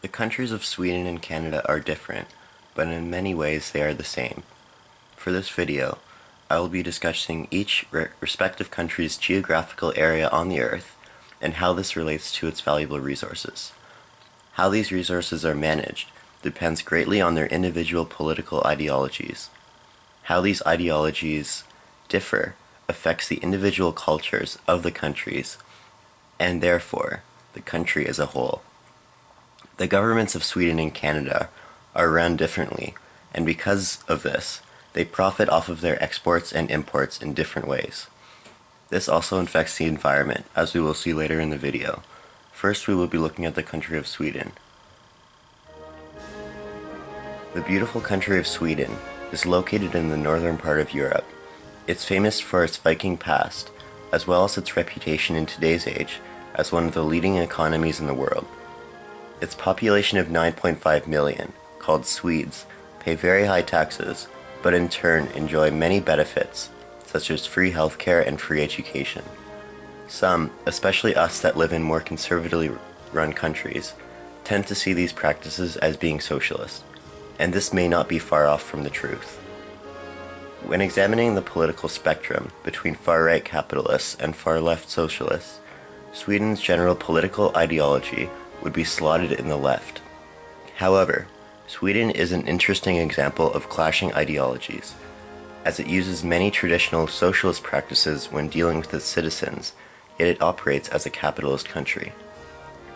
The countries of Sweden and Canada are different, but in many ways they are the same. For this video, I will be discussing each respective country's geographical area on the Earth and how this relates to its valuable resources. How these resources are managed depends greatly on their individual political ideologies. How these ideologies differ affects the individual cultures of the countries, and therefore the country as a whole. The governments of Sweden and Canada are run differently, and because of this, they profit off of their exports and imports in different ways. This also affects the environment, as we will see later in the video. First, we will be looking at the country of Sweden. The beautiful country of Sweden is located in the northern part of Europe. It's famous for its Viking past, as well as its reputation in today's age as one of the leading economies in the world. Its population of 9.5 million, called Swedes, pay very high taxes, but in turn enjoy many benefits, such as free healthcare and free education. Some, especially us that live in more conservatively run countries, tend to see these practices as being socialist, and this may not be far off from the truth. When examining the political spectrum between far-right capitalists and far-left socialists, Sweden's general political ideology would be slotted in the left. However, Sweden is an interesting example of clashing ideologies, as it uses many traditional socialist practices when dealing with its citizens, yet it operates as a capitalist country.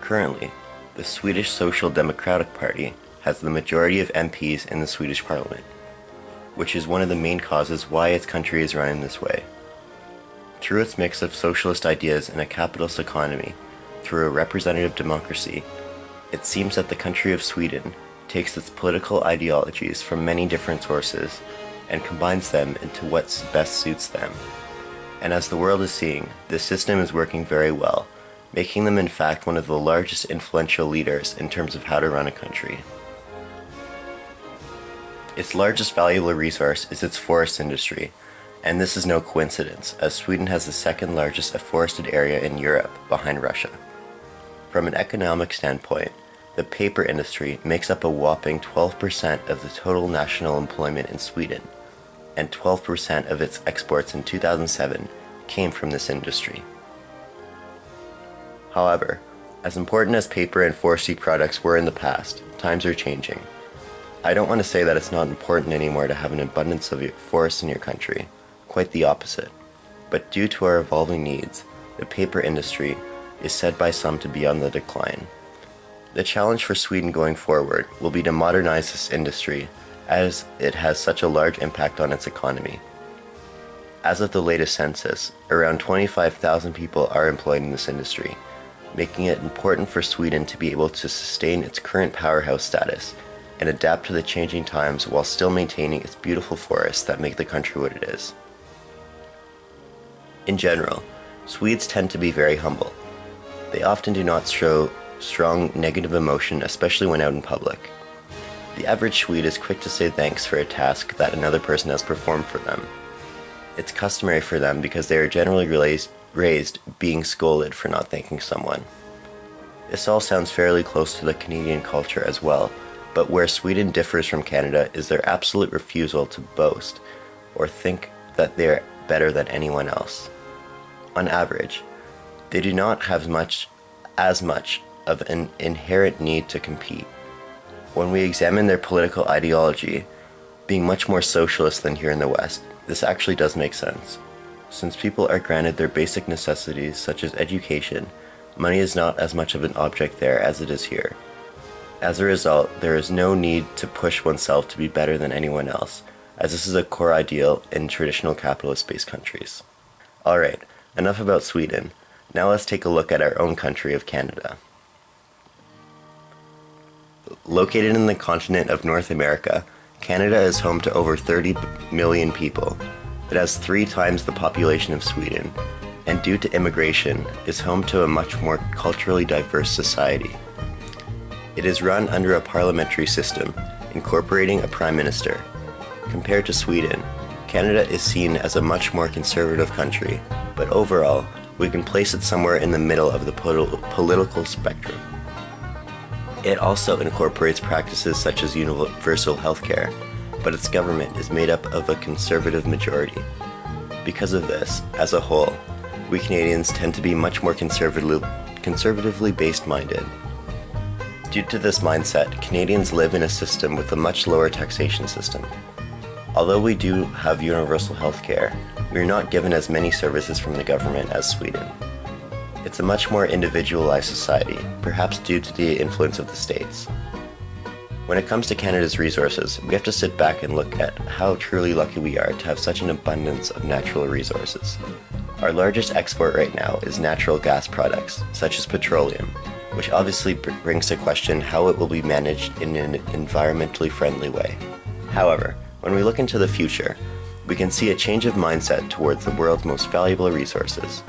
Currently, the Swedish Social Democratic Party has the majority of MPs in the Swedish parliament, which is one of the main causes why its country is run in this way. Through its mix of socialist ideas and a capitalist economy, through a representative democracy, it seems that the country of Sweden takes its political ideologies from many different sources and combines them into what best suits them. And as the world is seeing, this system is working very well, making them in fact one of the largest influential leaders in terms of how to run a country. Its largest valuable resource is its forest industry, and this is no coincidence, as Sweden has the second largest forested area in Europe, behind Russia. From an economic standpoint, the paper industry makes up a whopping 12% of the total national employment in Sweden, and 12% of its exports in 2007 came from this industry. However, as important as paper and forestry products were in the past, times are changing. I don't want to say that it's not important anymore to have an abundance of forests in your country, quite the opposite. But due to our evolving needs, the paper industry is said by some to be on the decline. The challenge for Sweden going forward will be to modernize this industry, as it has such a large impact on its economy. As of the latest census, around 25,000 people are employed in this industry, making it important for Sweden to be able to sustain its current powerhouse status and adapt to the changing times while still maintaining its beautiful forests that make the country what it is. In general, Swedes tend to be very humble. They often do not show strong negative emotion, especially when out in public. The average Swede is quick to say thanks for a task that another person has performed for them. It's customary for them because they are generally raised being scolded for not thanking someone. This all sounds fairly close to the Canadian culture as well, but where Sweden differs from Canada is their absolute refusal to boast or think that they're better than anyone else. On average, they do not have as much of an inherent need to compete. When we examine their political ideology, being much more socialist than here in the West, this actually does make sense. Since people are granted their basic necessities such as education, money is not as much of an object there as it is here. As a result, there is no need to push oneself to be better than anyone else, as this is a core ideal in traditional capitalist-based countries. Alright, enough about Sweden. Now let's take a look at our own country of Canada. Located in the continent of North America, Canada is home to over 30 million people. It has 3 times the population of Sweden, and due to immigration, is home to a much more culturally diverse society. It is run under a parliamentary system, incorporating a prime minister. Compared to Sweden, Canada is seen as a much more conservative country, but overall, we can place it somewhere in the middle of the political spectrum. It also incorporates practices such as universal healthcare, but its government is made up of a conservative majority. Because of this, as a whole, we Canadians tend to be much more conservatively based-minded. Due to this mindset, Canadians live in a system with a much lower taxation system. Although we do have universal healthcare, we are not given as many services from the government as Sweden. It's a much more individualized society, perhaps due to the influence of the States. When it comes to Canada's resources, we have to sit back and look at how truly lucky we are to have such an abundance of natural resources. Our largest export right now is natural gas products, such as petroleum, which obviously brings to question how it will be managed in an environmentally friendly way. However, when we look into the future, we can see a change of mindset towards the world's most valuable resources.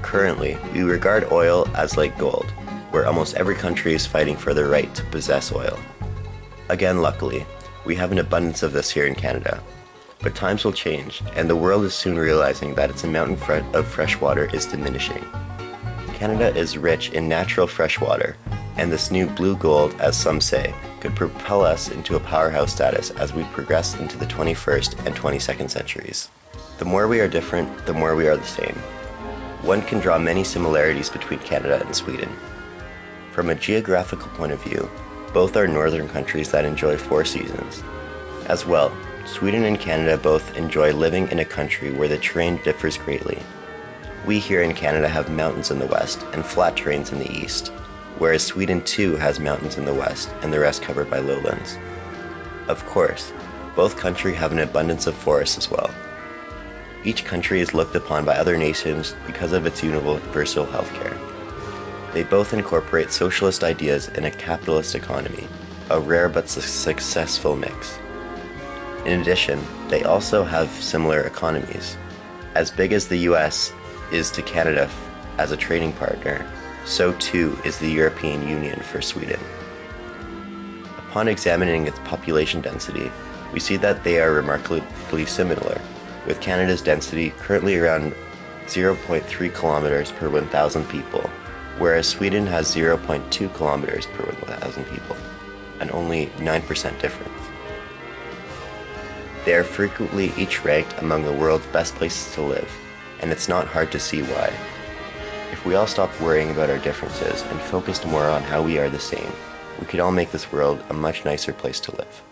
Currently, we regard oil as like gold, where almost every country is fighting for their right to possess oil. Again, luckily, we have an abundance of this here in Canada. But times will change, and the world is soon realizing that its amount of fresh water is diminishing. Canada is rich in natural fresh water, and this new blue gold, as some say, could propel us into a powerhouse status as we progress into the 21st and 22nd centuries. The more we are different, the more we are the same. One can draw many similarities between Canada and Sweden. From a geographical point of view, both are northern countries that enjoy 4 seasons. As well, Sweden and Canada both enjoy living in a country where the terrain differs greatly. We here in Canada have mountains in the west and flat terrains in the east, whereas Sweden too has mountains in the west and the rest covered by lowlands. Of course, both countries have an abundance of forests as well. Each country is looked upon by other nations because of its universal healthcare. They both incorporate socialist ideas in a capitalist economy, a rare but successful mix. In addition, they also have similar economies. As big as the US is to Canada as a trading partner, so too is the European Union for Sweden. Upon examining its population density, we see that they are remarkably similar, with Canada's density currently around 0.3 kilometers per 1,000 people, whereas Sweden has 0.2 kilometers per 1,000 people, an only 9% difference. They are frequently each ranked among the world's best places to live, and it's not hard to see why. If we all stopped worrying about our differences and focused more on how we are the same, we could all make this world a much nicer place to live.